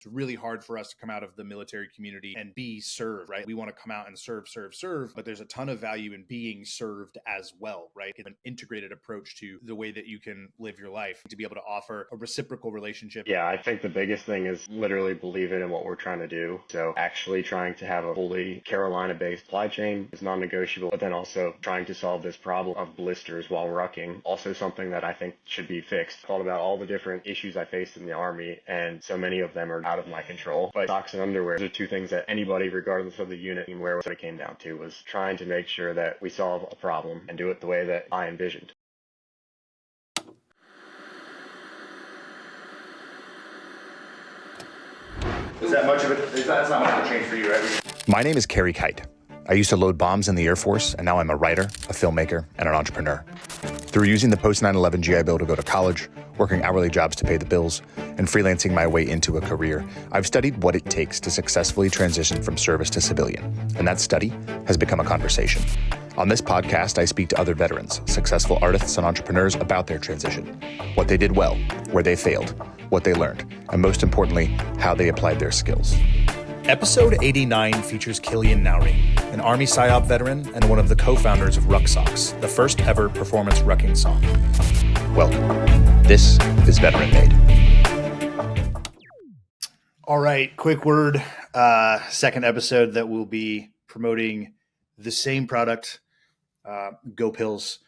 It's really hard for us to come out of the military community and be served, right? We want to come out and serve, but there's a ton of value in being served as well, right? It's an integrated approach to the way that you can live your life, to be able to offer a reciprocal relationship. Yeah, I think the biggest thing is literally believing in what we're trying to do. So actually trying to have a fully Carolina-based supply chain is non-negotiable, but then also trying to solve this problem of blisters while rucking, also something that I think should be fixed. Thought about all the different issues I faced in the Army, and so many of them are out of my control. But socks and underwear are two things that anybody, regardless of the unit, can wear. What it came down to was trying to make sure that we solve a problem and do it the way that I envisioned. Is that much of it? That's not much of a change for you, right? My name is Kerry Kite. I used to load bombs in the Air Force, and now I'm a writer, a filmmaker, and an entrepreneur. Through using the post-9/11 GI Bill to go to college, working hourly jobs to pay the bills, and freelancing my way into a career, I've studied what it takes to successfully transition from service to civilian, and that study has become a conversation. On this podcast, I speak to other veterans, successful artists and entrepreneurs about their transition, what they did well, where they failed, what they learned, and most importantly, how they applied their skills. Episode 89 features Killian Nowrey, an Army PSYOP veteran and one of the co-founders of Ruck Socks, the first ever performance rucking song. Welcome. This is Veteran Made. All right, quick word. Second episode that will be promoting the same product, Go Pills,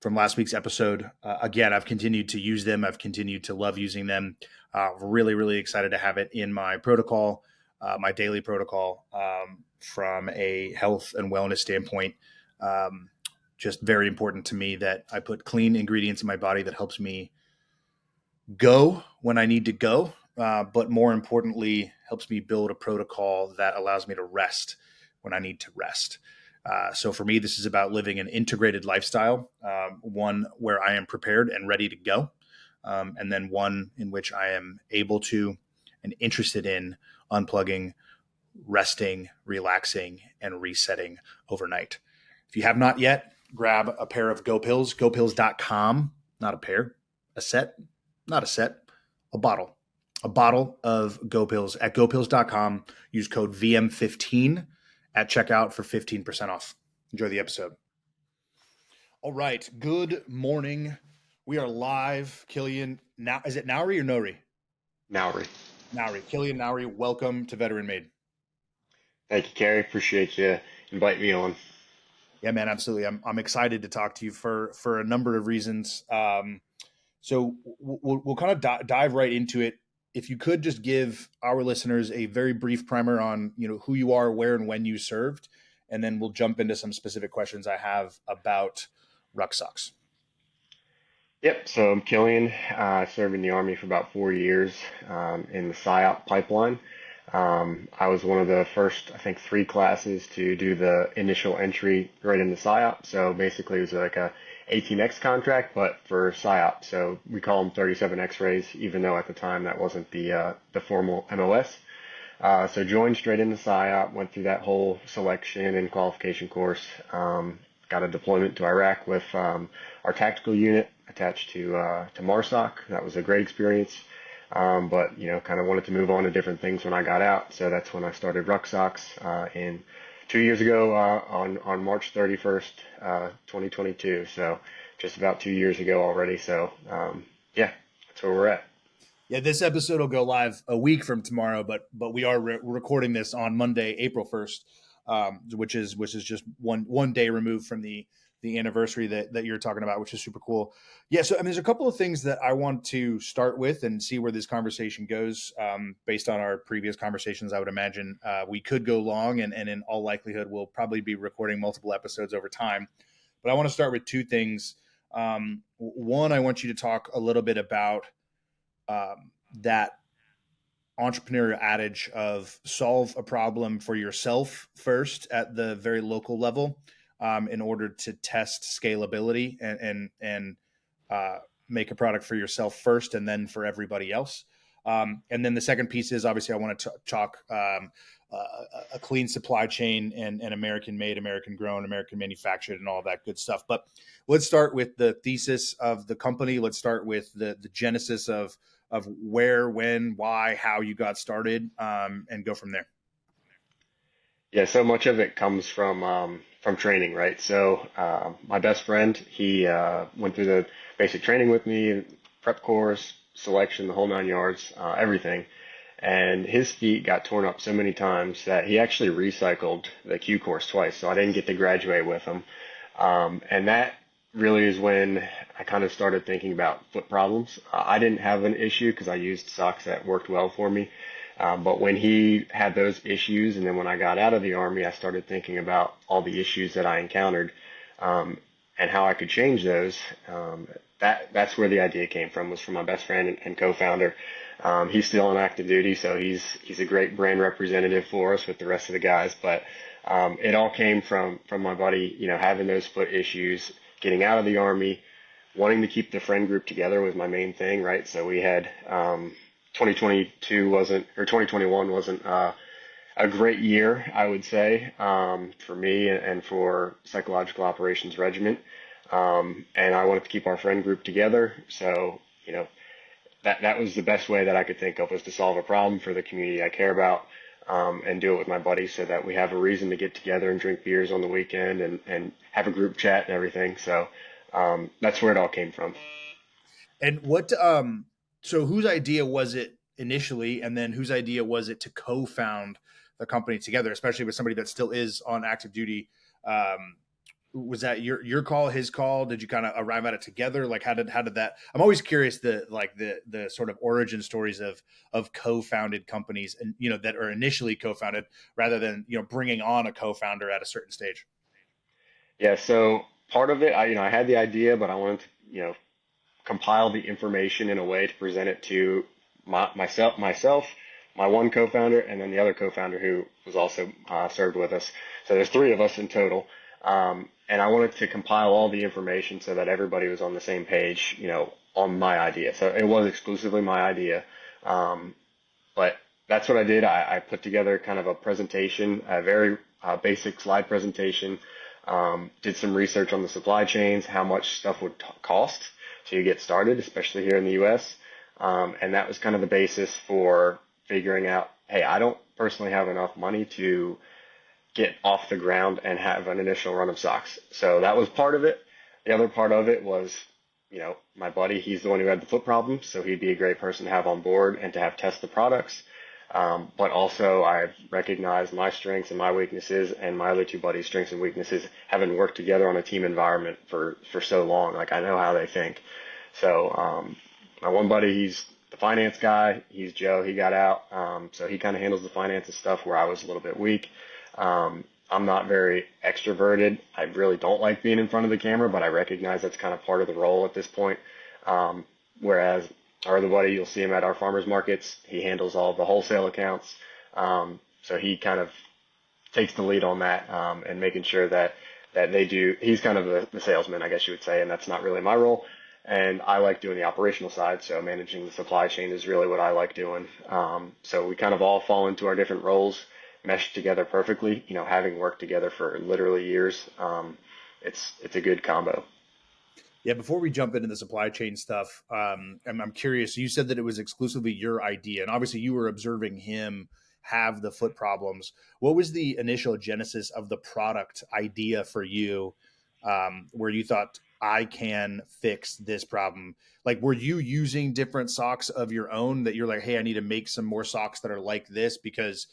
from last week's episode. Again, I've continued to use them. I've continued to love using them. Really, really excited to have it in my protocol. My daily protocol, from a health and wellness standpoint. Just very important to me that I put clean ingredients in my body that helps me go when I need to go, but more importantly, helps me build a protocol that allows me to rest when I need to rest. So for me, this is about living an integrated lifestyle, one where I am prepared and ready to go, and then one in which I am able to and interested in unplugging, resting, relaxing, and resetting overnight. If you have not yet, grab a pair of Go Pills, gopills.com, not a pair, a set, not a set, a bottle of Go Pills at gopills.com. Use code VM15 at checkout for 15% off. Enjoy the episode. All right. Good morning. We are live. Killian, now is it Nowrey or Nowrey? Nowrey. Killian Nowrey, welcome to Veteran Made. Thank you, Kerry. Appreciate you inviting me on. Yeah, man, absolutely. I'm excited to talk to you for a number of reasons. So we'll kind of dive right into it. If you could just give our listeners a very brief primer on, who you are, where and when you served, and then we'll jump into some specific questions I have about Ruck Socks. Yep. So I'm Killian. I served in the Army for about 4 years in the PSYOP pipeline. I was one of the first, I think, 3 classes to do the initial entry right into PSYOP. So basically it was like a 18X contract, but for PSYOP. So we call them 37 X-rays, even though at the time that wasn't the formal MOS. So joined straight into PSYOP, went through that whole selection and qualification course. Got a deployment to Iraq with our tactical unit attached to MARSOC. That was a great experience. But kind of wanted to move on to different things when I got out. So that's when I started Ruck Socks in 2 years ago on March 31st, 2022. So just about 2 years ago already. So that's where we're at. Yeah, this episode will go live a week from tomorrow, but we are recording this on Monday, April 1st, which is just one day removed from the anniversary that you're talking about, which is super cool. Yeah. So, there's a couple of things that I want to start with and see where this conversation goes. Based on our previous conversations, I would imagine we could go long, and in all likelihood, we'll probably be recording multiple episodes over time. But I want to start with 2 things. One, I want you to talk a little bit about that entrepreneurial adage of solve a problem for yourself first at the very local level, in order to test scalability and make a product for yourself first and then for everybody else. And then the second piece is, obviously, I want to talk a clean supply chain and American made, American grown, American manufactured, and all that good stuff. But let's start with the thesis of the company. Let's start with the genesis of of where, when, why, how you got started, and go from there. Yeah, so much of it comes from training, right? So my best friend, he went through the basic training with me, prep course, selection, the whole 9 yards, everything. And his feet got torn up so many times that he actually recycled the Q course twice. So I didn't get to graduate with him. And that really is when I kind of started thinking about foot problems. I didn't have an issue because I used socks that worked well for me. But when he had those issues, and then when I got out of the Army, I started thinking about all the issues that I encountered, and how I could change those. That's where the idea came from, was from my best friend and co-founder. He's still on active duty, so he's a great brand representative for us with the rest of the guys. But it all came from my buddy, having those foot issues, getting out of the Army, wanting to keep the friend group together was my main thing, right? So we had 2021 wasn't a great year, I would say, for me and for Psychological Operations Regiment. And I wanted to keep our friend group together. So, that was the best way that I could think of, was to solve a problem for the community I care about, and do it with my buddies so that we have a reason to get together and drink beers on the weekend and have a group chat and everything. So that's where it all came from. And so whose idea was it initially, and then whose idea was it to co-found the company together, especially with somebody that still is on active duty? Was that your call, his call? Did you kind of arrive at it together? Like, how did that? I'm always curious the sort of origin stories of co-founded companies, and that are initially co-founded rather than bringing on a co-founder at a certain stage. Yeah, so part of it, I had the idea, but I wanted to, compile the information in a way to present it to myself, my one co-founder, and then the other co-founder who was also served with us. So there's three of us in total. And I wanted to compile all the information so that everybody was on the same page, on my idea. So it was exclusively my idea. But that's what I did. I put together kind of a presentation, a very basic slide presentation, did some research on the supply chains, how much stuff would cost to get started, especially here in the U.S. And that was kind of the basis for figuring out, hey, I don't personally have enough money to get off the ground and have an initial run of socks. So that was part of it. The other part of it was, my buddy, he's the one who had the foot problem, so he'd be a great person to have on board and to have test the products. But also I've recognized my strengths and my weaknesses, and my other two buddies' strengths and weaknesses, having worked together on a team environment for so long. Like, I know how they think. So my one buddy, he's the finance guy. He's Joe. He got out. So he kind of handles the finances stuff where I was a little bit weak. I'm not very extroverted. I really don't like being in front of the camera, but I recognize that's kind of part of the role at this point. Whereas our other buddy, you'll see him at our farmers markets. He handles all of the wholesale accounts. So he kind of takes the lead on that, and making sure that they do. He's kind of the salesman, I guess you would say, and that's not really my role. And I like doing the operational side. So managing the supply chain is really what I like doing. So we kind of all fall into our different roles, meshed together perfectly, having worked together for literally years. It's a good combo. Yeah. Before we jump into the supply chain stuff, I'm curious. You said that it was exclusively your idea, and obviously you were observing him have the foot problems. What was the initial genesis of the product idea for you, where you thought, I can fix this problem? Like, were you using different socks of your own that you're like, hey, I need to make some more socks that are like this because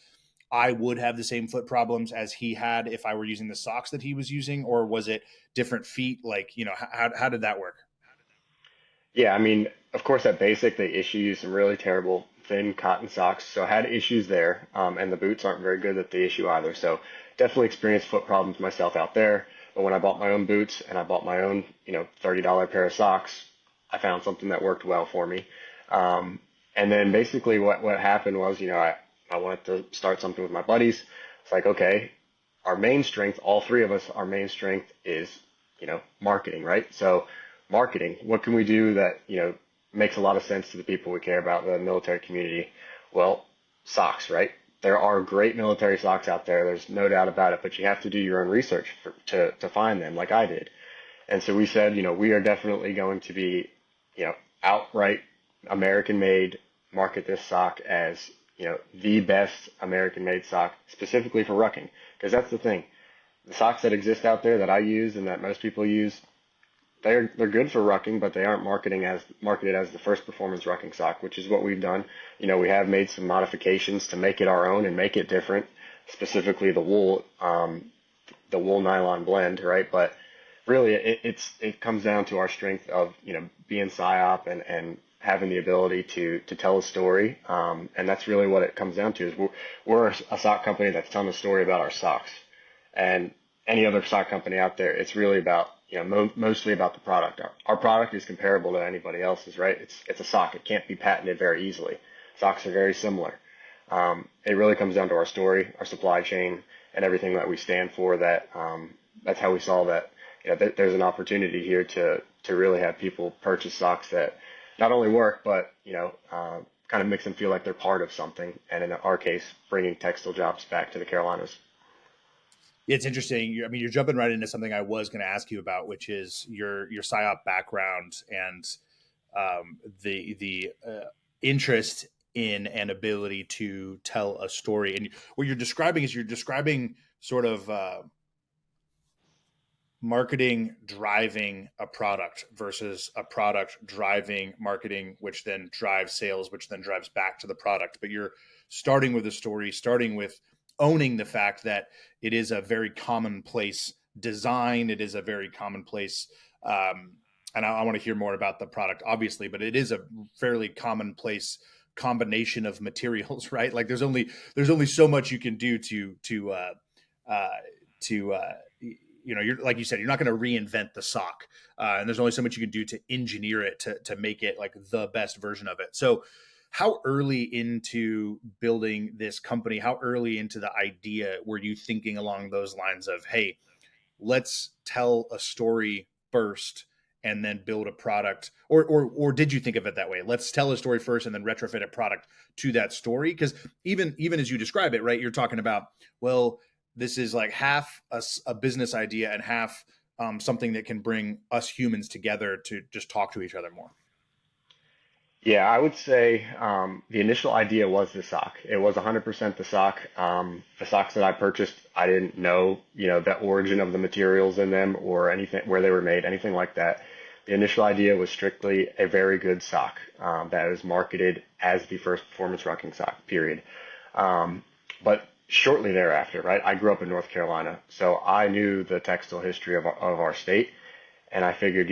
I would have the same foot problems as he had if I were using the socks that he was using? Or was it different feet? Like, how did that work? Yeah, I mean, of course, at basic, they issue some really terrible thin cotton socks. So I had issues there, and the boots aren't very good at the issue either. So definitely experienced foot problems myself out there. But when I bought my own boots and I bought my own, $30 pair of socks, I found something that worked well for me. And then basically what happened was, I wanted to start something with my buddies. It's like, okay, our main strength, all three of us, our main strength is, marketing, right? So marketing, what can we do that, makes a lot of sense to the people we care about, the military community? Well, socks, right? There are great military socks out there. There's no doubt about it, but you have to do your own research to find them, like I did. And so we said, we are definitely going to be, outright American made, market this sock as, the best American made sock specifically for rucking. Because that's the thing. The socks that exist out there that I use and that most people use, they're good for rucking, but they aren't marketed as the first performance rucking sock, which is what we've done. We have made some modifications to make it our own and make it different, specifically the wool nylon blend, right? But really, it comes down to our strength of being psyop and having the ability to tell a story, and that's really what it comes down to. Is we're a sock company that's telling a story about our socks, and any other sock company out there, it's really about mostly about the product. Our product is comparable to anybody else's, right? It's a sock. It can't be patented very easily. Socks are very similar. It really comes down to our story, our supply chain, and everything that we stand for. That's how we saw that there's an opportunity here to really have people purchase socks that not only work, but kind of makes them feel like they're part of something. And in our case, bringing textile jobs back to the Carolinas. It's interesting. You're jumping right into something I was going to ask you about, which is your PSYOP background and the interest in and ability to tell a story. And what you're describing is sort of marketing driving a product versus a product driving marketing, which then drives sales, which then drives back to the product. But you're starting with a story, starting with owning the fact that it is a very commonplace design. It is a very commonplace, and I want to hear more about the product, obviously, but it is a fairly commonplace combination of materials, right? Like there's only so much you can do you're like you said, you're not going to reinvent the sock, and there's only so much you can do to engineer it to make it like the best version of it. So how early into building this company, how early into the idea were you thinking along those lines of, hey, let's tell a story first and then build a product, or did you think of it that way? Let's tell a story first and then retrofit a product to that story. Because even as you describe it, right, you're talking about, well, this is like half a business idea and half something that can bring us humans together to just talk to each other more. Yeah, I would say the initial idea was the sock. It was 100% the sock. The socks that I purchased, I didn't know, the origin of the materials in them or anything, where they were made, anything like that. The initial idea was strictly a very good sock that was marketed as the first performance rocking sock, period. But shortly thereafter, right, I grew up in North Carolina, so I knew the textile history of our state, and I figured,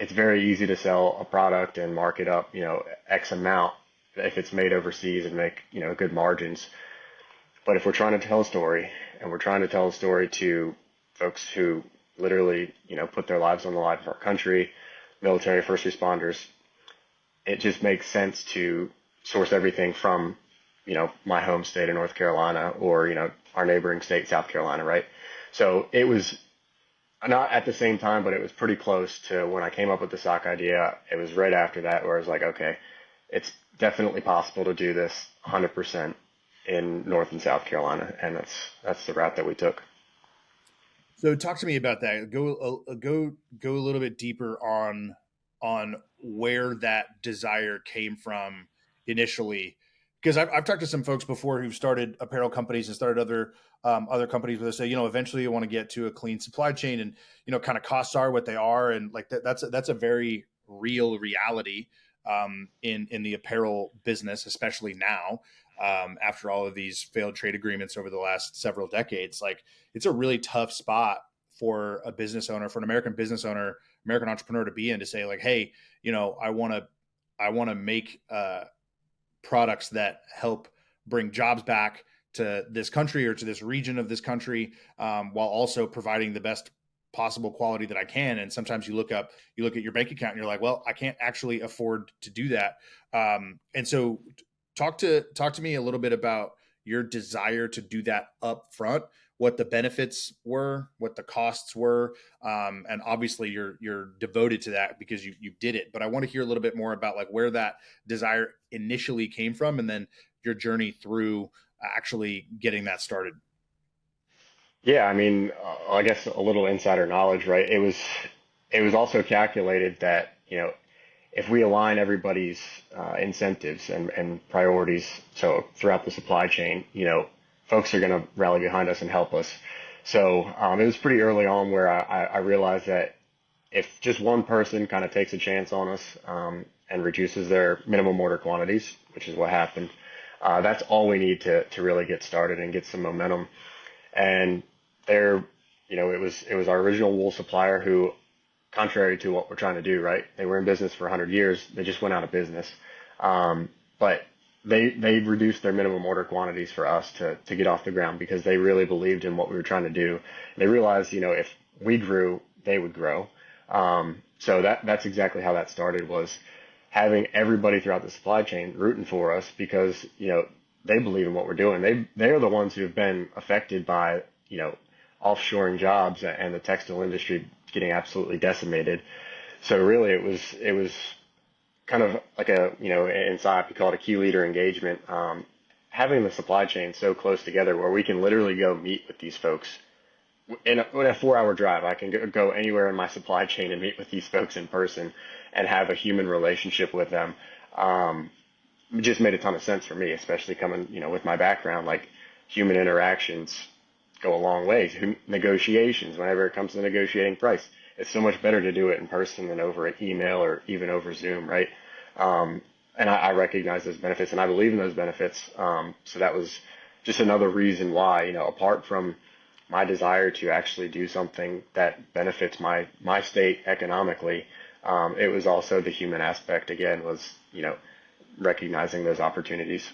it's very easy to sell a product and mark it up, X amount if it's made overseas and make, good margins. But if we're trying to tell a story and we're trying to tell a story to folks who literally, put their lives on the line for our country, military, first responders, it just makes sense to source everything from, my home state of North Carolina or, our neighboring state, South Carolina, right? So it was not at the same time, but it was pretty close to when I came up with the sock idea. It was right after that where I was like, okay, it's definitely possible to do this 100% in North and South Carolina, and that's the route that we took. So talk to me about that. Go a little bit deeper on where that desire came from initially, because I've talked to some folks before who've started apparel companies and started other companies where they say, eventually you want to get to a clean supply chain, and kind of costs are what they are, and like that's a very real reality in the apparel business, especially now. After all of these failed trade agreements over the last several decades, like it's a really tough spot for a business owner, for an American business owner, American entrepreneur to be in, to say like, hey, I want to make products that help bring jobs back to this country or to this region of this country, while also providing the best possible quality that I can. And sometimes you look at your bank account and you're like, well, I can't actually afford to do that. And so talk to me a little bit about your desire to do that up front, what the benefits were, what the costs were. And obviously you're devoted to that because you did it, but I want to hear a little bit more about like where that desire initially came from and then your journey through actually getting that started. Yeah, I mean, I guess a little insider knowledge, right? It was also calculated that, if we align everybody's incentives and priorities, so throughout the supply chain, folks are going to rally behind us and help us. So it was pretty early on where I realized that if just one person kind of takes a chance on us and reduces their minimum order quantities, which is what happened, that's all we need to really get started and get some momentum. And there, it was our original wool supplier who, contrary to what we're trying to do, right? They were in business for 100 years. They just went out of business. But they reduced their minimum order quantities for us to get off the ground because they really believed in what we were trying to do. They realized, if we grew, they would grow. So that's exactly how that started, was having everybody throughout the supply chain rooting for us because, they believe in what we're doing. They're the ones who have been affected by, offshoring jobs and the textile industry getting absolutely decimated. So really it was kind of like inside we call it a key leader engagement, having the supply chain so close together where we can literally go meet with these folks in a 4-hour drive. I can go anywhere in my supply chain and meet with these folks in person and have a human relationship with them. It just made a ton of sense for me, especially coming, with my background, like human interactions go a long way. Negotiations, whenever it comes to negotiating price, it's so much better to do it in person than over an email or even over Zoom, right? And I recognize those benefits and I believe in those benefits. So that was just another reason why, apart from my desire to actually do something that benefits my state economically, it was also the human aspect, again, was, recognizing those opportunities.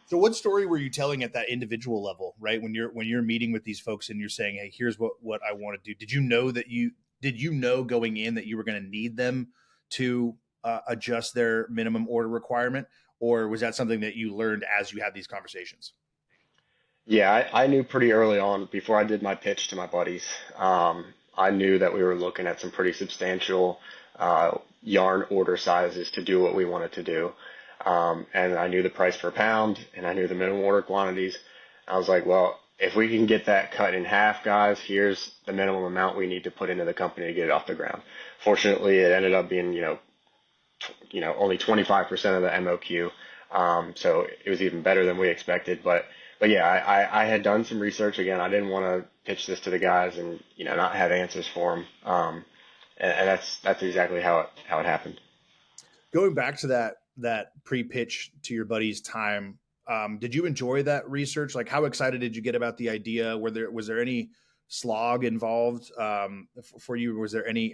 So what story were you telling at that individual level, right? When you're meeting with these folks and you're saying, hey, here's what I want to do. Did you know going in that you were going to need them to adjust their minimum order requirement? Or was that something that you learned as you had these conversations? Yeah, I knew pretty early on before I did my pitch to my buddies. I knew that we were looking at some pretty substantial yarn order sizes to do what we wanted to do. And I knew the price per pound and I knew the minimum order quantities. I was like, well, if we can get that cut in half, guys, here's the minimum amount we need to put into the company to get it off the ground. Fortunately, it ended up being, only 25% of the MOQ. So it was even better than we expected. But yeah, I had done some research. Again, I didn't want to pitch this to the guys and, not have answers for them. And that's exactly how it happened. Going back to that pre-pitch to your buddy's time, did you enjoy that research? Like, how excited did you get about the idea? Was there any slog involved for you? Was there any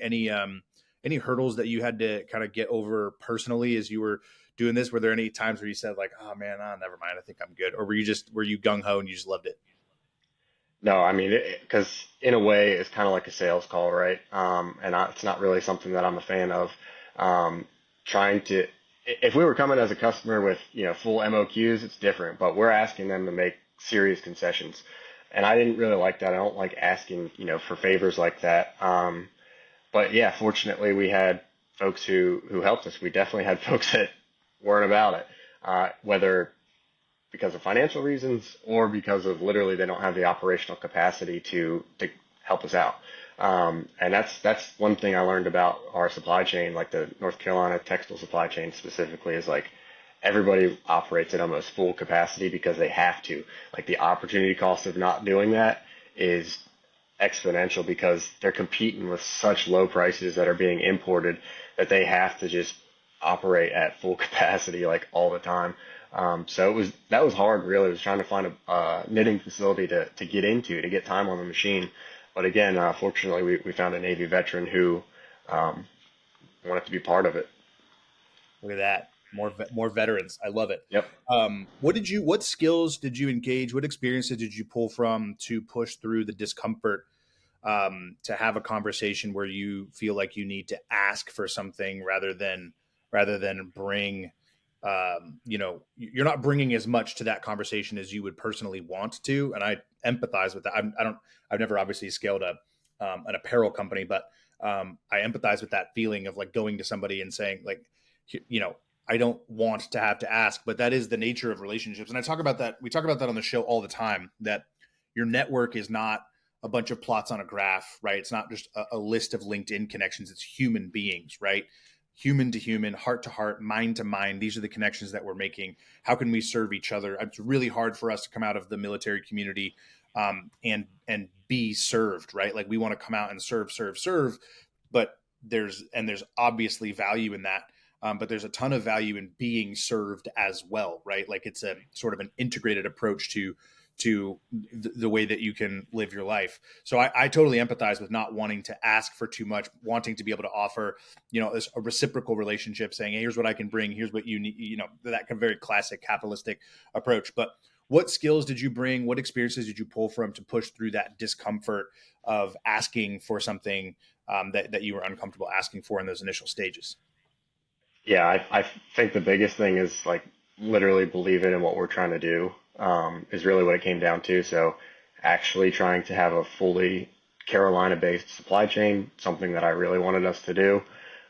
hurdles that you had to kind of get over personally as you were doing this? Were there any times where you said like, oh man, never mind, I think I'm good? Or were you gung ho and you just loved it? No, I mean, because in a way, it's kind of like a sales call, right? It's not really something that I'm a fan of. If we were coming as a customer with, full MOQs, it's different, but we're asking them to make serious concessions. And I didn't really like that. I don't like asking, for favors like that. But yeah, fortunately we had folks who helped us. We definitely had folks that weren't about it, whether because of financial reasons or because of literally they don't have the operational capacity to help us out. And that's one thing I learned about our supply chain, like the North Carolina textile supply chain specifically, is like everybody operates at almost full capacity because they have to. Like the opportunity cost of not doing that is exponential because they're competing with such low prices that are being imported that they have to just operate at full capacity like all the time. So that was hard really. It was trying to find a knitting facility to get into, to get time on the machine. But again, fortunately we found a Navy veteran who wanted to be part of it. Look at that. More veterans. I love it. Yep. What skills did you engage? What experiences did you pull from to push through the discomfort, to have a conversation where you feel like you need to ask for something rather than bring, you're not bringing as much to that conversation as you would personally want to. And I empathize with that. I've never obviously scaled an apparel company, but I empathize with that feeling of like going to somebody and saying like, I don't want to have to ask, but that is the nature of relationships. And I talk about that. We talk about that on the show all the time, that your network is not a bunch of plots on a graph, right? It's not just a list of LinkedIn connections. It's human beings, right? human to human, heart to heart, mind to mind. These are the connections that we're making. How can we serve each other? It's really hard for us to come out of the military community and be served, right? Like we want to come out and serve, but there's obviously value in that. But there's a ton of value in being served as well, right? Like it's a sort of an integrated approach to the way that you can live your life. So I totally empathize with not wanting to ask for too much, wanting to be able to offer, a reciprocal relationship, saying, hey, here's what I can bring, here's what you need, that kind of very classic capitalistic approach. But what skills did you bring? What experiences did you pull from to push through that discomfort of asking for something that you were uncomfortable asking for in those initial stages? Yeah, I think the biggest thing is like literally believing in what we're trying to do, is really what it came down to. So actually trying to have a fully Carolina-based supply chain, something that I really wanted us to do.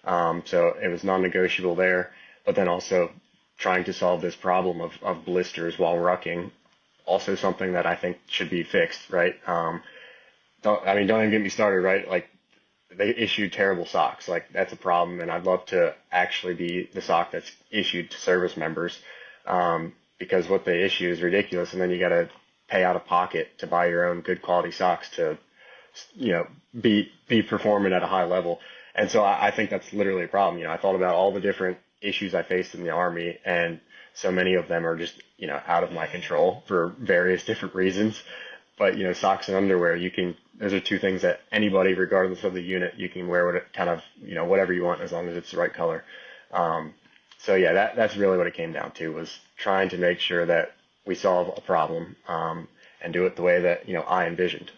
So it was non-negotiable there, but then also trying to solve this problem of blisters while rucking, also something that I think should be fixed, right? Don't even get me started, right? Like they issued terrible socks. Like that's a problem, and I'd love to actually be the sock that's issued to service members, because what they issue is ridiculous, and then you got to pay out of pocket to buy your own good quality socks to, be performing at a high level. And so I think that's literally a problem. I thought about all the different issues I faced in the Army, and so many of them are just, out of my control for various different reasons. But, socks and underwear, those are two things that anybody, regardless of the unit, you can wear what it kind of, whatever you want as long as it's the right color. So yeah, that's really what it came down to, was trying to make sure that we solve a problem, and do it the way that, I envisioned.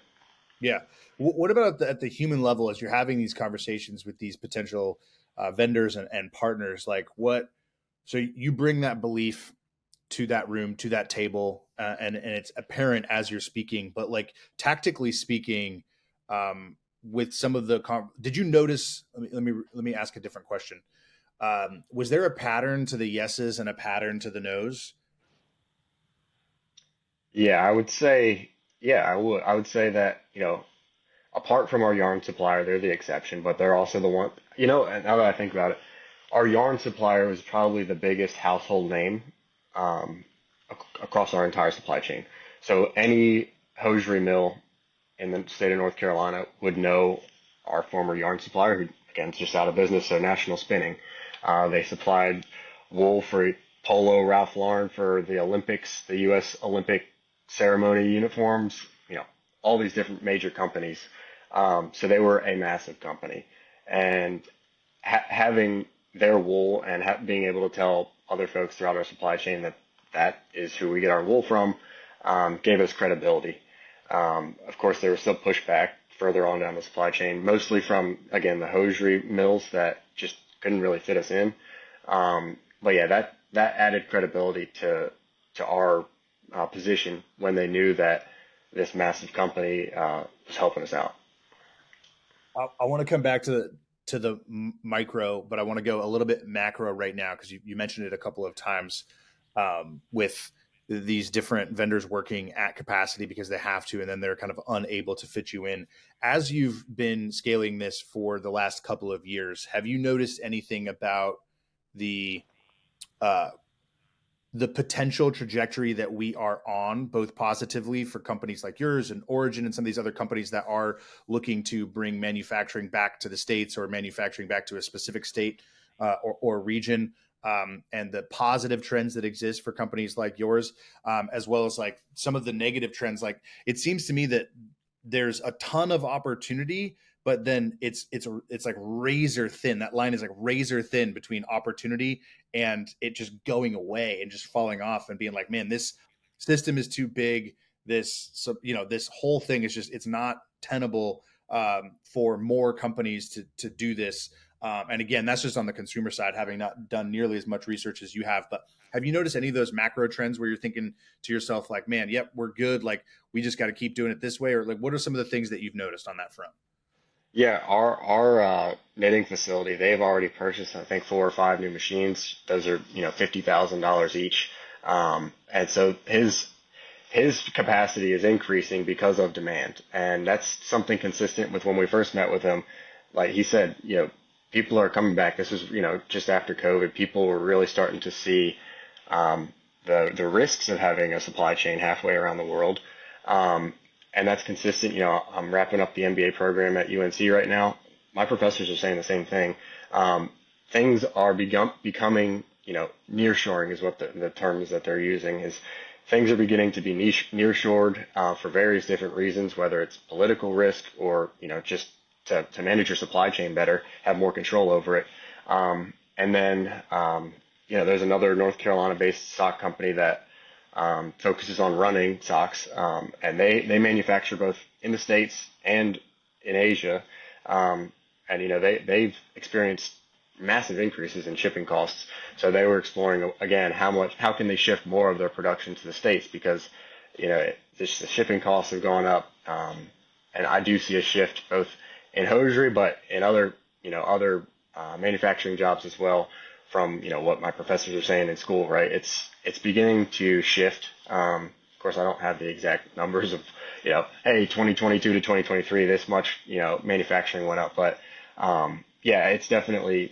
Yeah. What about at the human level, as you're having these conversations with these potential vendors and partners? Like so you bring that belief to that room, to that table, and it's apparent as you're speaking, but like tactically speaking, with some of did you notice, let me ask a different question. Was there a pattern to the yeses and a pattern to the nos? Yeah, I would say, yeah, I would say that, apart from our yarn supplier, they're the exception, but they're also the one, and now that I think about it, our yarn supplier was probably the biggest household name, across our entire supply chain. So any hosiery mill in the state of North Carolina would know our former yarn supplier, who again is just out of business, so National Spinning. They supplied wool for Polo Ralph Lauren for the Olympics, the U.S. Olympic ceremony uniforms, all these different major companies. So they were a massive company, and having their wool and being able to tell other folks throughout our supply chain that is who we get our wool from, gave us credibility. Of course, there was still pushback further on down the supply chain, mostly from, again, the hosiery mills that just couldn't really fit us in. But yeah, that added credibility to our position when they knew that this massive company was helping us out. I want to come back to the micro, but I want to go a little bit macro right now, because you mentioned it a couple of times, with these different vendors working at capacity because they have to, and then they're kind of unable to fit you in. As you've been scaling this for the last couple of years, have you noticed anything about the potential trajectory that we are on, both positively for companies like yours and Origin and some of these other companies that are looking to bring manufacturing back to the States, or manufacturing back to a specific state or region, and the positive trends that exist for companies like yours, as well as like some of the negative trends? Like, it seems to me that there's a ton of opportunity, but then it's like razor thin. That line is like razor thin between opportunity and it just going away and just falling off and being like, man, this system is too big. This whole thing is just, it's not tenable for more companies to do this. And again, that's just on the consumer side, having not done nearly as much research as you have. But have you noticed any of those macro trends where you're thinking to yourself, like, man, yep, we're good, like we just got to keep doing it this way? Or like, what are some of the things that you've noticed on that front? Yeah, our knitting facility, they've already purchased, I think, 4 or 5 new machines. Those are, $50,000 each. And so his capacity is increasing because of demand. And that's something consistent with when we first met with him. Like he said, people are coming back. This was, just after COVID, people were really starting to see um, the risks of having a supply chain halfway around the world. And that's consistent. I'm wrapping up the MBA program at UNC right now. My professors are saying the same thing. Things are becoming, nearshoring is what the terms that they're using is. Things are beginning to be nearshored for various different reasons, whether it's political risk or, just to manage your supply chain better, have more control over it. And then, there's another North Carolina-based sock company that focuses on running socks, and they manufacture both in the States and in Asia. And they've experienced massive increases in shipping costs. So they were exploring again how can they shift more of their production to the States because the shipping costs have gone up. And I do see a shift both in hosiery, but in other manufacturing jobs as well. From what my professors are saying in school, right? It's beginning to shift. Of course, I don't have the exact numbers of hey, 2022 to 2023, this much manufacturing went up, but yeah, it's definitely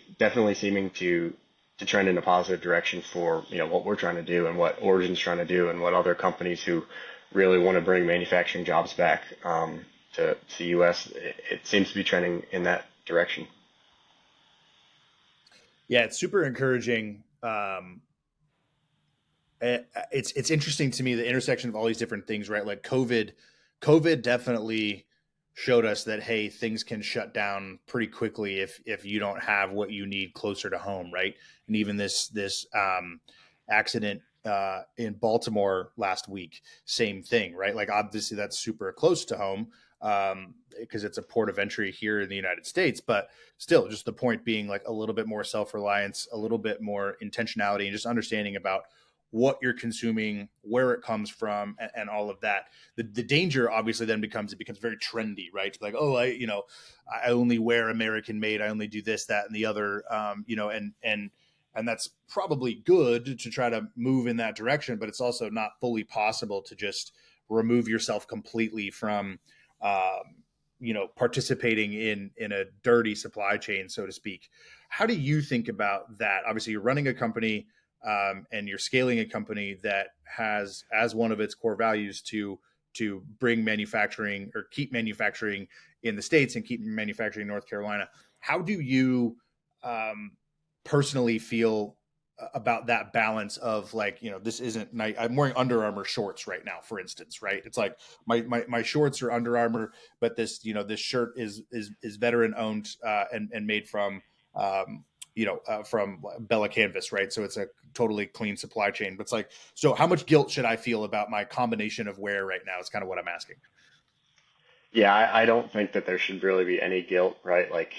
seeming to trend in a positive direction for what we're trying to do and what Origin's trying to do and what other companies who really want to bring manufacturing jobs back to the U.S. It seems to be trending in that direction. Yeah, it's super encouraging. It's interesting to me the intersection of all these different things, right? Like COVID definitely showed us that hey, things can shut down pretty quickly if you don't have what you need closer to home, right? And even this accident in Baltimore last week, same thing, right? Like obviously that's super close to home because it's a port of entry here in the United States, but still, just the point being like a little bit more self-reliance, a little bit more intentionality, and just understanding about what you're consuming, where it comes from, and all of that. The danger obviously then becomes it becomes very trendy, right? Like, oh, I only wear American made. I only do this, that, and the other, and that's probably good to try to move in that direction, but it's also not fully possible to just remove yourself completely from, participating in a dirty supply chain, so to speak. How do you think about that? Obviously, you're running a company and you're scaling a company that has as one of its core values to bring manufacturing or keep manufacturing in the States and keep manufacturing in North Carolina. How do you personally feel about that balance of like, this isn't I'm wearing Under Armour shorts right now, for instance, right? It's like my shorts are Under Armour, but this, this shirt is veteran owned and made from, from Bella Canvas, right? So it's a totally clean supply chain. But it's like, so how much guilt should I feel about my combination of wear right now? Is kind of what I'm asking. Yeah, I don't think that there should really be any guilt, right? Like,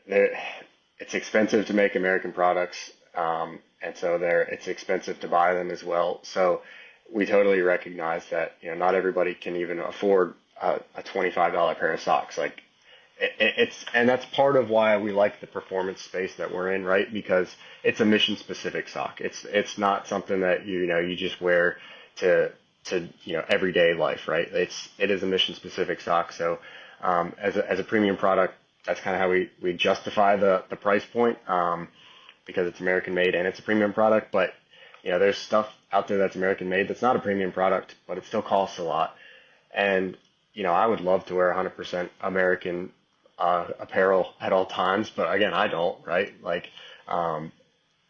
it's expensive to make American products, and so it's expensive to buy them as well. So we totally recognize that not everybody can even afford a $25 pair of socks. Like, and that's part of why we like the performance space that we're in, right? Because it's a mission specific sock. It's not something that you just wear to everyday life, right? It is a mission specific sock. So as a premium product, that's kind of how we justify the price point, because it's American made and it's a premium product. But there's stuff out there that's American made that's not a premium product, but it still costs a lot. And I would love to wear 100% American apparel at all times, but again, I don't, right? Like,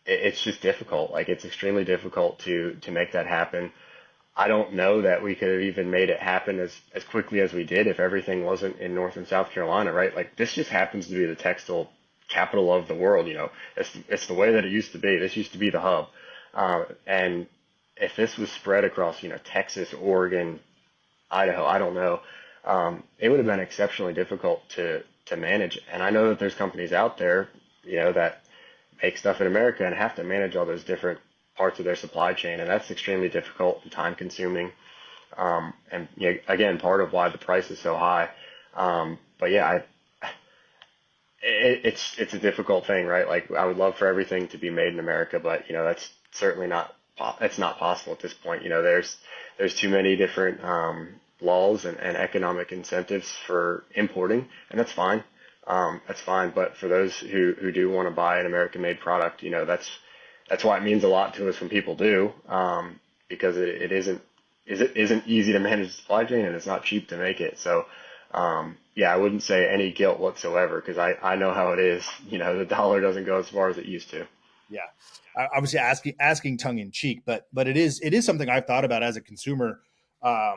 it's just difficult. Like, it's extremely difficult to make that happen. I don't know that we could have even made it happen as quickly as we did if everything wasn't in North and South Carolina, right? Like, this just happens to be the textile capital of the world. It's the way that it used to be. This used to be the hub. And if this was spread across, Texas, Oregon, Idaho, I don't know, it would have been exceptionally difficult to manage. And I know that there's companies out there, that make stuff in America and have to manage all those different parts of their supply chain, and that's extremely difficult and time consuming. And again, part of why the price is so high. But yeah, it's a difficult thing, right? Like, I would love for everything to be made in America, but that's certainly not possible at this point. There's too many different laws and economic incentives for importing, and that's fine. that's fine. But for those who do want to buy an American-made product, that's why it means a lot to us when people do, because it isn't easy to manage the supply chain, and it's not cheap to make it. So, yeah, I wouldn't say any guilt whatsoever, because I know how it is. The dollar doesn't go as far as it used to. Yeah, obviously asking tongue in cheek, but it is something I've thought about as a consumer. I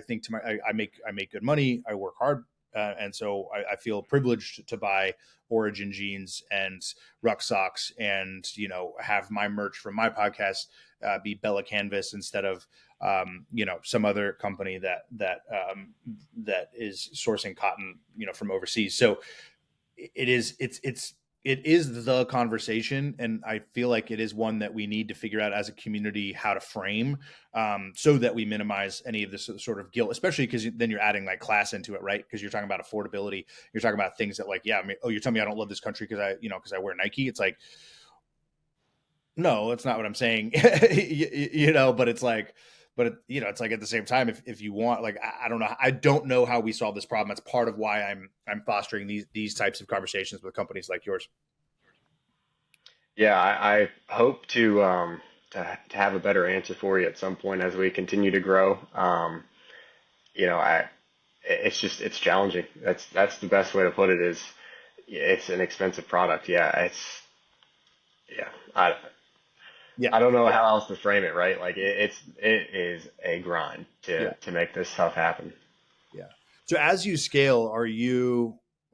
think I make good money. I work hard, and so I feel privileged to buy Origin jeans and Ruck socks, and have my merch from my podcast be Bella Canvas instead of some other company that is sourcing cotton from overseas. So it is the conversation, and I feel like it is one that we need to figure out as a community how to frame, so that we minimize any of this sort of guilt, especially because then you're adding like class into it, right? Because you're talking about affordability, you're talking about things that you're telling me I don't love this country because I wear Nike. It's like, no, that's not what I'm saying. But it's like, it's like at the same time, if you want, like, I don't know how we solve this problem. That's part of why I'm fostering these types of conversations with companies like yours. Yeah, I hope to have a better answer for you at some point as we continue to grow. It's challenging. That's the best way to put it. Is it's an expensive product. Yeah, yeah. I don't know how else to frame it, right? Like it is a grind to make this stuff happen. Yeah. So as you scale,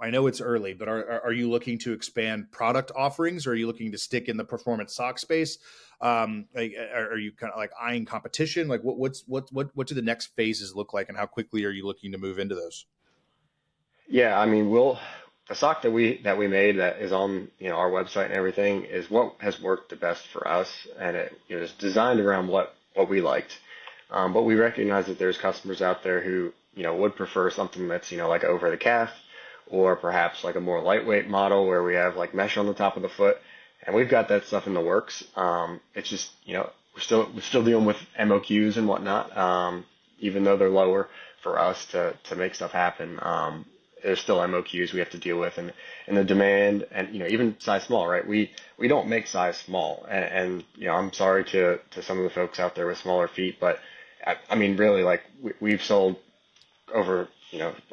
I know it's early, but are you looking to expand product offerings, or are you looking to stick in the performance sock space? Are you kind of like eyeing competition? Like what do the next phases look like, and how quickly are you looking to move into those? Yeah, I mean, the sock that we made that is on our website and everything is what has worked the best for us, and it is designed around what we liked. But we recognize that there's customers out there who would prefer something that's like over the calf, or perhaps like a more lightweight model where we have like mesh on the top of the foot, and we've got that stuff in the works. It's just we're still dealing with MOQs and whatnot, even though they're lower for us to make stuff happen. There's still MOQs we have to deal with, and the demand, and even size small, right? We don't make size small, and I'm sorry to some of the folks out there with smaller feet, but I mean really, like we've sold over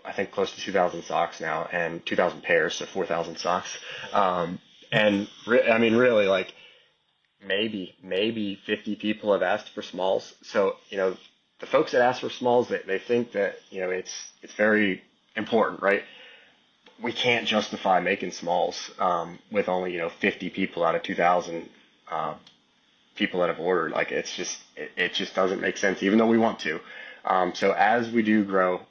I think close to 2,000 socks now, and 2,000 pairs, so 4,000 socks. I mean really, like maybe 50 people have asked for smalls. So the folks that ask for smalls, they think that it's very important, right? We can't justify making smalls with only 50 people out of 2,000 people that have ordered. Like it just doesn't make sense, even though we want to. So as we do grow,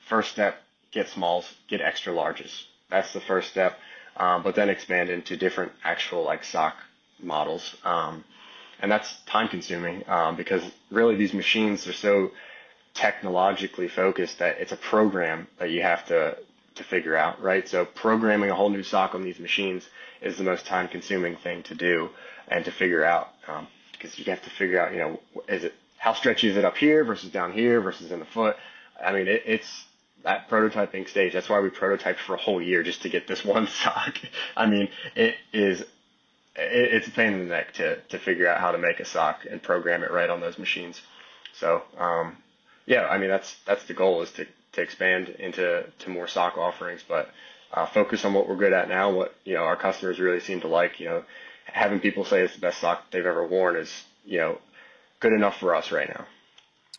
first step, get smalls, get extra larges. That's the first step. But then expand into different actual like sock models. And that's time consuming because really these machines are so technologically focused that it's a program that you have to figure out, right? So programming a whole new sock on these machines is the most time consuming thing to do and to figure out, because you have to figure out, how stretchy is it up here versus down here versus in the foot? I mean, it's that prototyping stage. That's why we prototyped for a whole year just to get this one sock. I mean, it's a pain in the neck to figure out how to make a sock and program it right on those machines. So, yeah, I mean, that's the goal, is to expand into more sock offerings, but focus on what we're good at now, what our customers really seem to like. Having people say it's the best sock they've ever worn is good enough for us right now.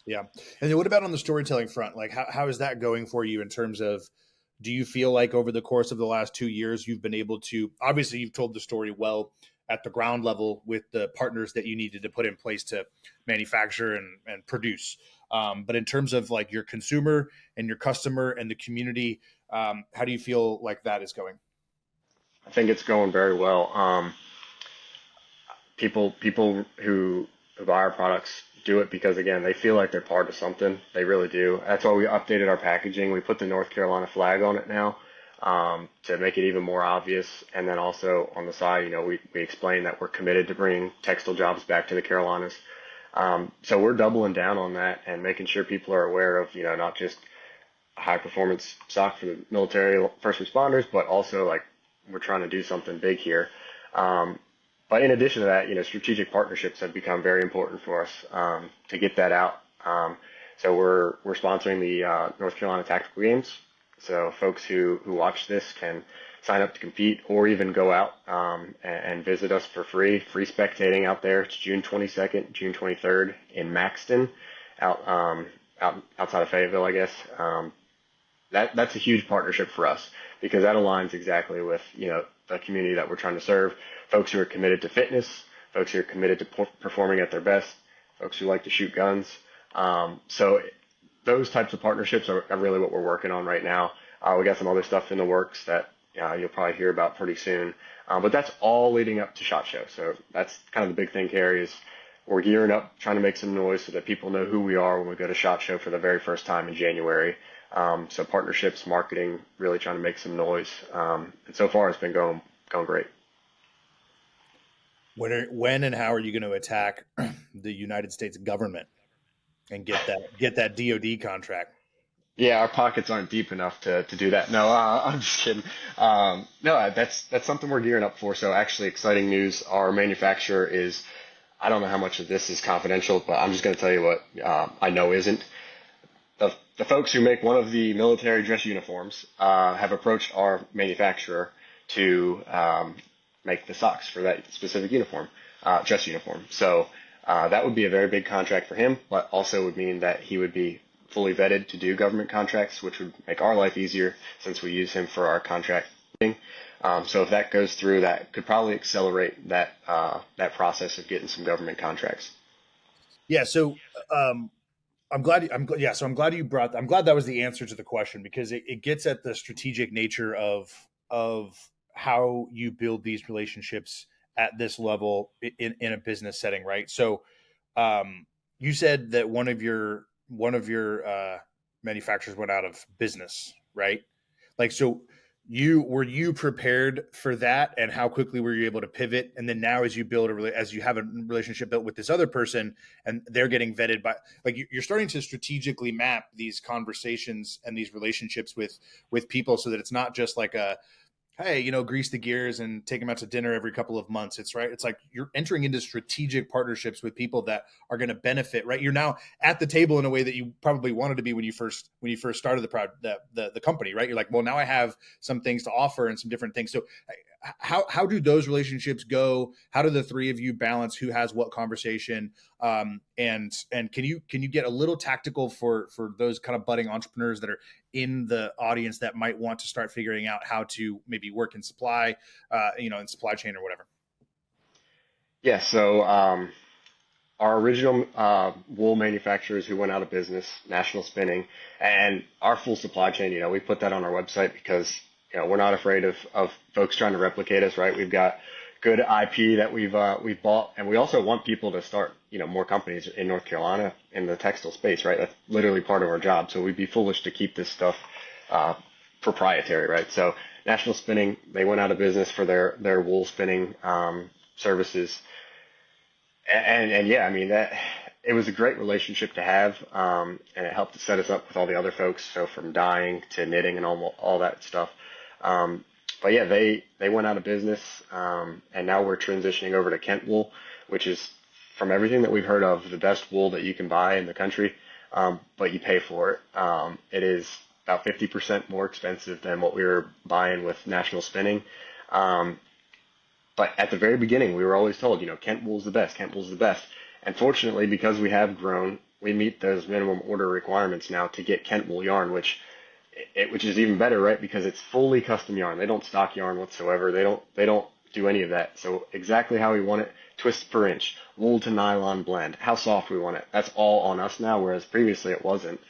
Yeah. And then what about on the storytelling front? Like how is that going for you in terms of, do you feel like over the course of the last 2 years, you've been able to, obviously you've told the story well at the ground level with the partners that you needed to put in place to manufacture and produce. But in terms of like your consumer and your customer and the community, how do you feel like that is going? I think it's going very well. People who buy our products do it because, again, they feel like they're part of something. They really do. That's why we updated our packaging. We put the North Carolina flag on it now to make it even more obvious. And then also on the side, we explain that we're committed to bringing textile jobs back to the Carolinas. So we're doubling down on that and making sure people are aware of, not just high performance sock for the military first responders, but also like we're trying to do something big here. Um, but in addition to that, strategic partnerships have become very important for us to get that out. So we're sponsoring the North Carolina Tactical Games. So folks who watch this can sign up to compete or even go out and visit us for free spectating out there. It's June 22nd, June 23rd in Maxton, outside of Fayetteville, I guess. That's a huge partnership for us because that aligns exactly with the community that we're trying to serve. Folks who are committed to fitness, folks who are committed to performing at their best, folks who like to shoot guns. So those types of partnerships are really what we're working on right now. We got some other stuff in the works that you'll probably hear about pretty soon. But that's all leading up to SHOT Show. So that's kind of the big thing, Carrie, is we're gearing up, trying to make some noise so that people know who we are when we go to SHOT Show for the very first time in January. So partnerships, marketing, really trying to make some noise. And so far it's been going great. When and how are you going to attack the United States government and get that DoD contract? Yeah, our pockets aren't deep enough to do that. No, I'm just kidding. No, that's something we're gearing up for. So actually exciting news. Our manufacturer is, I don't know how much of this is confidential, but I'm just going to tell you what I know isn't. The folks who make one of the military dress uniforms have approached our manufacturer to make the socks for that specific uniform, dress uniform. So that would be a very big contract for him, but also would mean that he would be fully vetted to do government contracts, which would make our life easier since we use him for our contracting. So if that goes through, that could probably accelerate that process of getting some government contracts. Yeah. So I'm glad you brought. I'm glad that was the answer to the question because it gets at the strategic nature of how you build these relationships at this level in a business setting, right? So, you said that one of your manufacturers went out of business, right? Like, so were you prepared for that, and how quickly were you able to pivot? And then now, as you have a relationship built with this other person, and they're getting vetted by, like, you're starting to strategically map these conversations and these relationships with people, so that it's not just like a, hey, grease the gears and take them out to dinner every couple of months. It's right. It's like you're entering into strategic partnerships with people that are going to benefit, right? You're now at the table in a way that you probably wanted to be when you first started the company, right? You're like, well, now I have some things to offer and some different things. So how do those relationships go? How do the three of you balance who has what conversation? And can you get a little tactical for those kind of budding entrepreneurs that are in the audience that might want to start figuring out how to maybe work in supply, in supply chain or whatever? Yeah. So our original wool manufacturers who went out of business, National Spinning, and our full supply chain, we put that on our website because we're not afraid of folks trying to replicate us, right? We've got good IP that we've bought, and we also want people to start more companies in North Carolina in the textile space, right? That's literally part of our job. So we'd be foolish to keep this stuff proprietary, right? So National Spinning, they went out of business for their wool spinning services, and yeah, I mean that. It was a great relationship to have, and it helped to set us up with all the other folks. So from dyeing to knitting and all that stuff. But yeah, they went out of business, and now we're transitioning over to Kent wool, which is, from everything that we've heard of, the best wool that you can buy in the country, but you pay for it. It is about 50% more expensive than what we were buying with National Spinning. But at the very beginning, we were always told, Kent wool is the best, Kent wool is the best. And fortunately, because we have grown, we meet those minimum order requirements now to get Kent wool yarn, which is even better, right? Because it's fully custom yarn. They don't stock yarn whatsoever. They don't do any of that. So exactly how we want it, twist per inch, wool to nylon blend, how soft we want it. That's all on us now, whereas previously it wasn't.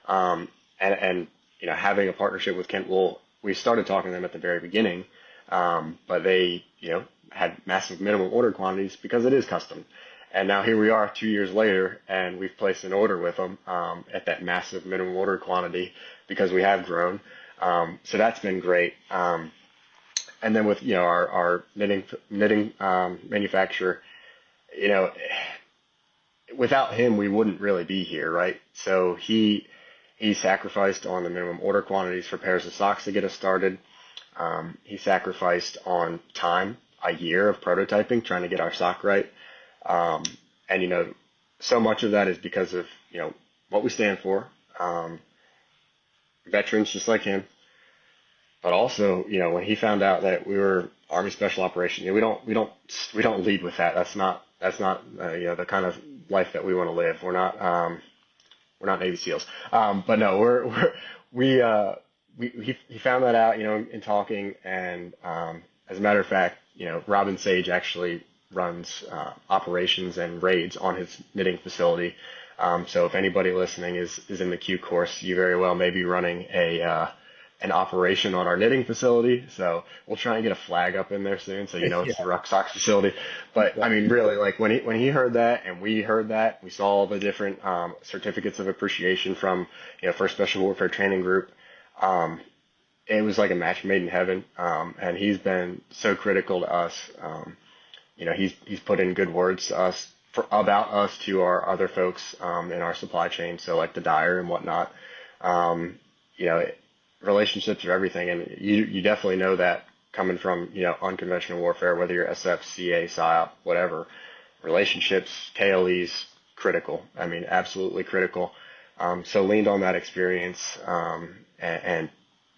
And having a partnership with Kent wool, we started talking to them at the very beginning, but they had massive minimum order quantities because it is custom. And now here we are 2 years later, and we've placed an order with them at that massive minimum order quantity because we have grown. So that's been great. And then with our knitting manufacturer, without him we wouldn't really be here, right? So he He sacrificed on the minimum order quantities for pairs of socks to get us started. He sacrificed on time, a year of prototyping, trying to get our sock right. And, so much of that is because of, what we stand for. Veterans just like him. But also, when he found out that we were Army Special Operations, we don't lead with that. That's not the kind of life that we want to live. We're not Navy SEALs. But no, he found that out, in talking. And as a matter of fact, Robin Sage actually runs operations and raids on his knitting facility. So if anybody listening is in the Q course, you very well may be running an operation on our knitting facility. So we'll try and get a flag up in there soon, so it's the Ruck Socks facility. But I mean, really, like when he heard that and we heard that, we saw all the different certificates of appreciation from First Special Warfare Training Group. It was like a match made in heaven. And he's been so critical to us. He's put in good words to us about us to our other folks in our supply chain. So like the dyer and whatnot. Relationships are everything, and you definitely know that coming from unconventional warfare, whether you're SF, CA, PSYOP, whatever. Relationships, KLEs, critical. I mean, absolutely critical. So leaned on that experience, and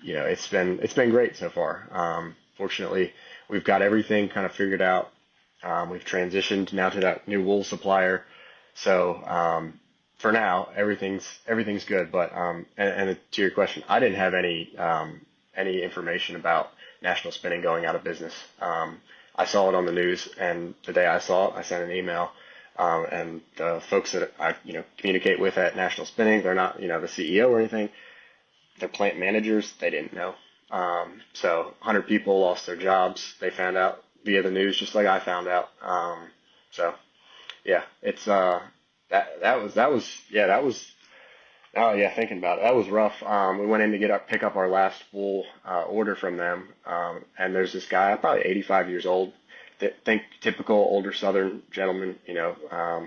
it's been great so far. Fortunately, we've got everything kind of figured out. We've transitioned now to that new wool supplier, so. For now, everything's good, but and to your question, I didn't have any information about National Spinning going out of business. I saw it on the news, and the day I saw it, I sent an email, and the folks that I communicate with at National Spinning, they're not the CEO or anything. They're plant managers. They didn't know. So 100 people lost their jobs. They found out via the news, just like I found out. So yeah, it's thinking about it, that was rough. We went in to pick up our last full order from them, and there's this guy, probably 85 years old, think typical older Southern gentleman,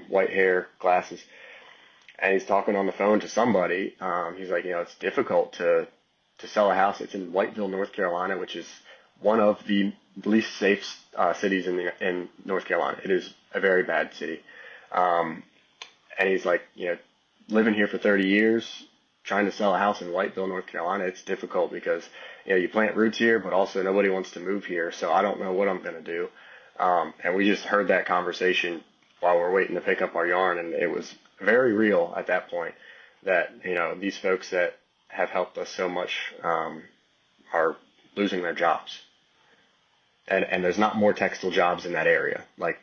white hair, glasses, and he's talking on the phone to somebody. He's like, it's difficult to sell a house. It's in Whiteville, North Carolina, which is one of the least safe cities in North Carolina. It is a very bad city. And he's like, living here for 30 years, trying to sell a house in Whiteville, North Carolina, it's difficult because, you plant roots here, but also nobody wants to move here. So I don't know what I'm going to do. And we just heard that conversation while we're waiting to pick up our yarn. And it was very real at that point that, these folks that have helped us so much, are losing their jobs. And there's not more textile jobs in that area. Like,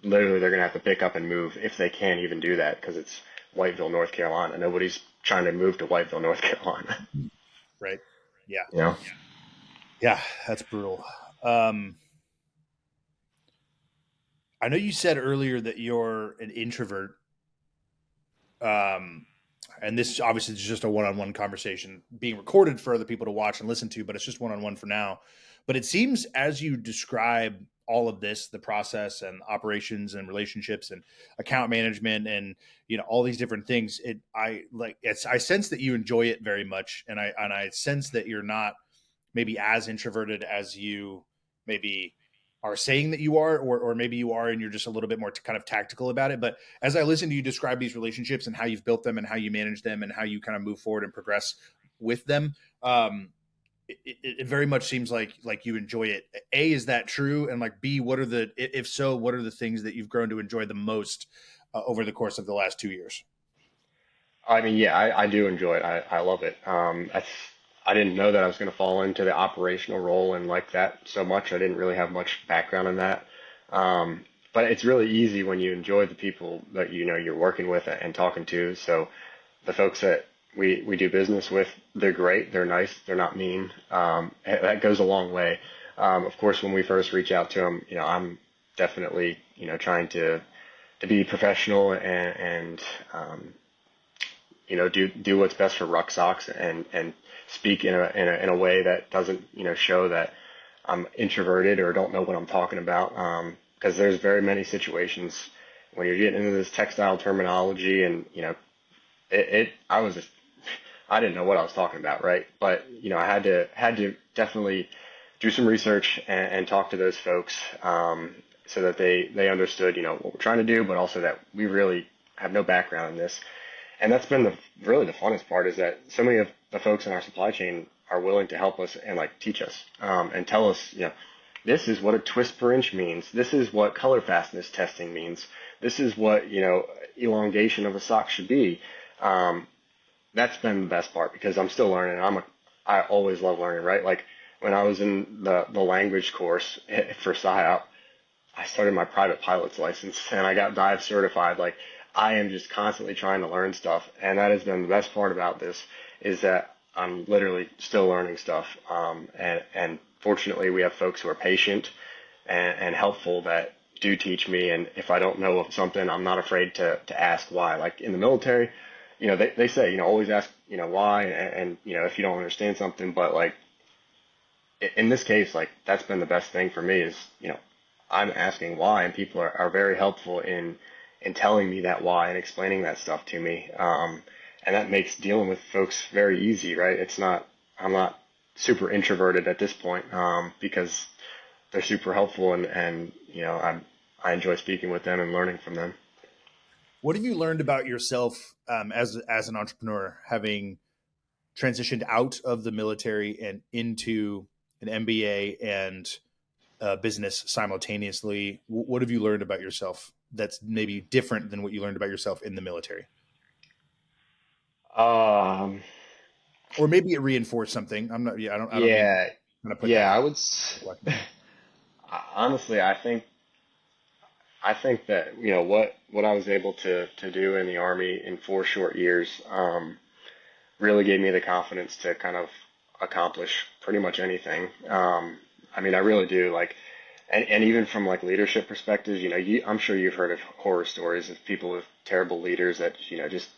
literally, they're going to have to pick up and move if they can't even do that because it's Whiteville, North Carolina. Nobody's trying to move to Whiteville, North Carolina. Right. Yeah. Yeah. Yeah, that's brutal. I know you said earlier that you're an introvert. And this obviously is just a one-on-one conversation being recorded for other people to watch and listen to, but it's just one-on-one for now. But it seems as you describe all of this, the process and operations and relationships and account management and, all these different things, I sense that you enjoy it very much. And I sense that you're not maybe as introverted as you maybe are saying that you are, or maybe you are, and you're just a little bit more kind of tactical about it. But as I listen to you describe these relationships and how you've built them and how you manage them and how you kind of move forward and progress with them, it very much seems like you enjoy it. A, is that true? And like, B, if so, what are the things that you've grown to enjoy the most over the course of the last 2 years? I mean, yeah, I do enjoy it. I love it. I didn't know that I was going to fall into the operational role and like that so much. I didn't really have much background in that. But it's really easy when you enjoy the people that you're working with and talking to. So the folks that we do business with, they're great, they're nice, they're not mean. That goes a long way. Of course, when we first reach out to them, I'm definitely trying to be professional and do what's best for Ruck Socks and speak in a way that doesn't show that I'm introverted or don't know what I'm talking about. Because there's very many situations when you're getting into this textile terminology and I I didn't know what I was talking about, right? But I had to definitely do some research and talk to those folks, so that they understood, what we're trying to do, but also that we really have no background in this. And that's been really the funnest part, is that so many of the folks in our supply chain are willing to help us and like teach us, and tell us, this is what a twist per inch means. This is what color fastness testing means. This is what, elongation of a sock should be. That's been the best part, because I'm still learning. I always love learning, right? Like when I was in the language course for SIOP, I started my private pilot's license and I got dive certified. Like I am just constantly trying to learn stuff. And that has been the best part about this, is that I'm literally still learning stuff. And fortunately we have folks who are patient and helpful that do teach me. And if I don't know something, I'm not afraid to ask why. Like in the military, they say, always ask, why, and, if you don't understand something, but like in this case, like that's been the best thing for me is, I'm asking why, and people are very helpful in telling me that why and explaining that stuff to me. And that makes dealing with folks very easy, right? I'm not super introverted at this point, because they're super helpful, and I enjoy speaking with them and learning from them. What have you learned about yourself as an entrepreneur, having transitioned out of the military and into an MBA and business simultaneously? What have you learned about yourself that's maybe different than what you learned about yourself in the military? Um, Or maybe it reinforced something. I'm not. Yeah, I don't mean to yeah, kind of put yeah, that. honestly, I think that, what I was able to do in the Army in 4 short years, really gave me the confidence to kind of accomplish pretty much anything. I mean, I really do. Like, and even from like leadership perspectives, I'm sure you've heard of horror stories of people with terrible leaders that, just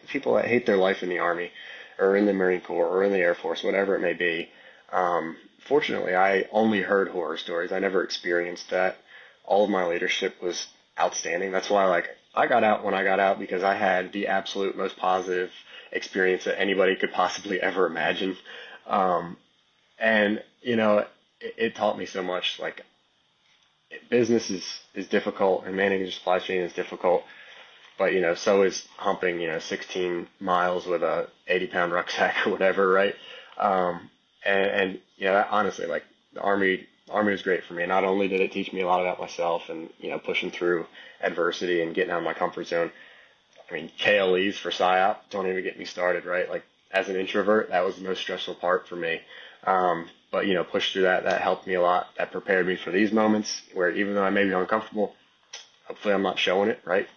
people that hate their life in the Army or in the Marine Corps or in the Air Force, whatever it may be. Fortunately, I only heard horror stories. I never experienced that. All of my leadership was outstanding. That's why, like, I got out when I got out, because I had the absolute most positive experience that anybody could possibly ever imagine. And, it taught me so much. Like, business is difficult, and managing a supply chain is difficult. But, so is humping, 16 miles with a 80-pound rucksack or whatever, right? And honestly, like the Army was great for me. Not only did it teach me a lot about myself and, pushing through adversity and getting out of my comfort zone. I mean, KLEs for PSYOP, don't even get me started, right? Like as an introvert, that was the most stressful part for me. But, push through that. That helped me a lot. That prepared me for these moments where even though I may be uncomfortable, hopefully I'm not showing it, right?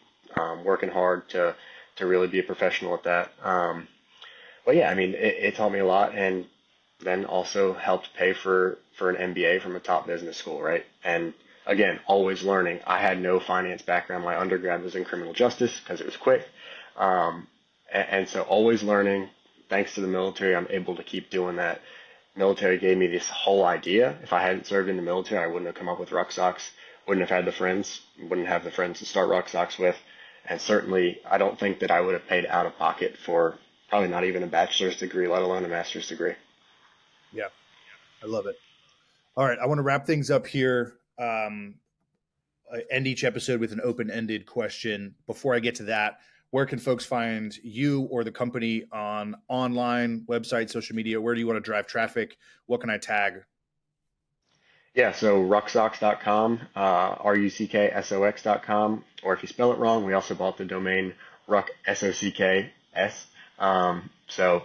Working hard to really be a professional at that. But yeah, I mean, it taught me a lot, and then also helped pay for an MBA from a top business school, right? And again, always learning. I had no finance background. My undergrad was in criminal justice because it was quick. And so always learning. Thanks to the military, I'm able to keep doing that. Military gave me this whole idea. If I hadn't served in the military, I wouldn't have come up with Ruck Socks, wouldn't have had the friends, wouldn't have the friends to start Ruck Socks with. And certainly, I don't think that I would have paid out of pocket for probably not even a bachelor's degree, let alone a master's degree. Yeah, I love it. All right, I want to wrap things up here. I end each episode with an open-ended question. Before I get to that, where can folks find you or the company on online, website, social media? Where do you want to drive traffic? What can I tag? Yeah, so rucksocks.com, rucksox.com, or if you spell it wrong, we also bought the domain ruck, SOCKS. So,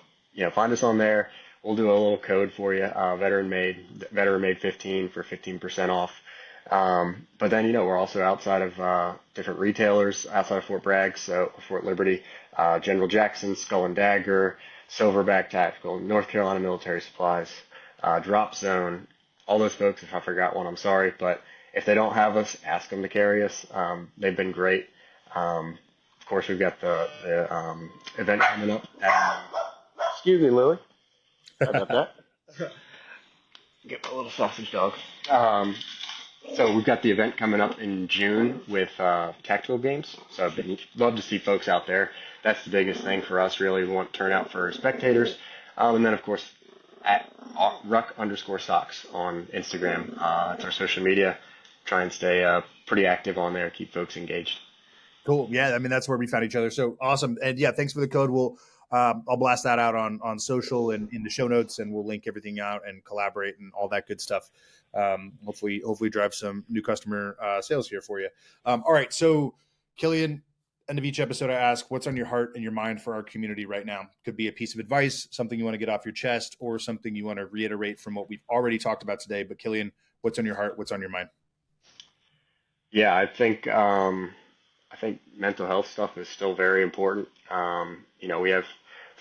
find us on there. We'll do a little code for you, veteran made 15 for 15% off. But then, we're also outside of different retailers outside of Fort Bragg, so Fort Liberty, General Jackson, Skull and Dagger, Silverback Tactical, North Carolina Military Supplies, Drop Zone. All those folks, if I forgot one, I'm sorry, but if they don't have us, ask them to carry us. They've been great. Of course, we've got the event coming up. Excuse me, Lily. Sorry about that. Get my little sausage dog. So we've got the event coming up in June with Tactical Games. So I'd love to see folks out there. That's the biggest thing for us, really. We want turnout for spectators. And then, of course, at Ruck_socks on Instagram. It's our social media. Try and stay pretty active on there, keep folks engaged. Cool. Yeah, I mean, that's where we found each other. So awesome. And yeah, thanks for the code. I'll blast that out on social and in the show notes, and we'll link everything out and collaborate and all that good stuff. Hopefully drive some new customer sales here for you. All right. So Killian, end of each episode, I ask, what's on your heart and your mind for our community right now? Could be a piece of advice, something you want to get off your chest, or something you want to reiterate from what we've already talked about today. But Killian, what's on your heart? What's on your mind? Yeah, I think mental health stuff is still very important. We have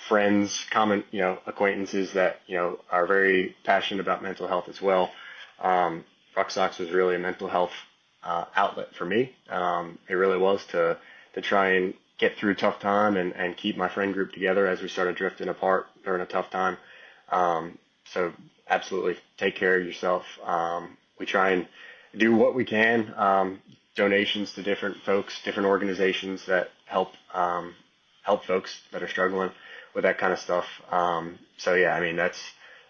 friends, common, acquaintances that, are very passionate about mental health as well. Ruck Socks was really a mental health outlet for me. It really was to try and get through a tough time and keep my friend group together as we started drifting apart during a tough time. So absolutely take care of yourself. We try and do what we can. Donations to different folks, different organizations that help folks that are struggling with that kind of stuff. So yeah, I mean, that's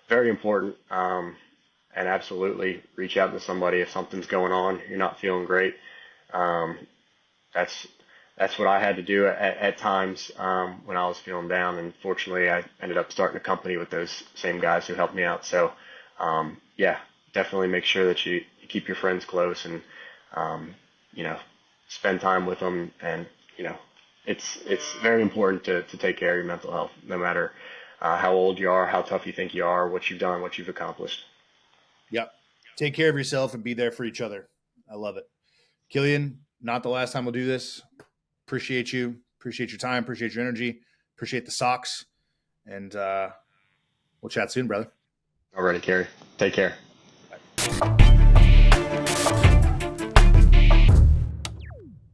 very important. And absolutely reach out to somebody if something's going on, you're not feeling great. That's what I had to do at times when I was feeling down. And fortunately, I ended up starting a company with those same guys who helped me out. So yeah, definitely make sure that you keep your friends close and spend time with them. And it's very important to take care of your mental health, no matter how old you are, how tough you think you are, what you've done, what you've accomplished. Yep. Take care of yourself and be there for each other. I love it. Killian, not the last time we'll do this. Appreciate you. Appreciate your time. Appreciate your energy. Appreciate the socks. And we'll chat soon, brother. Alrighty, Kerry. Take care. Bye.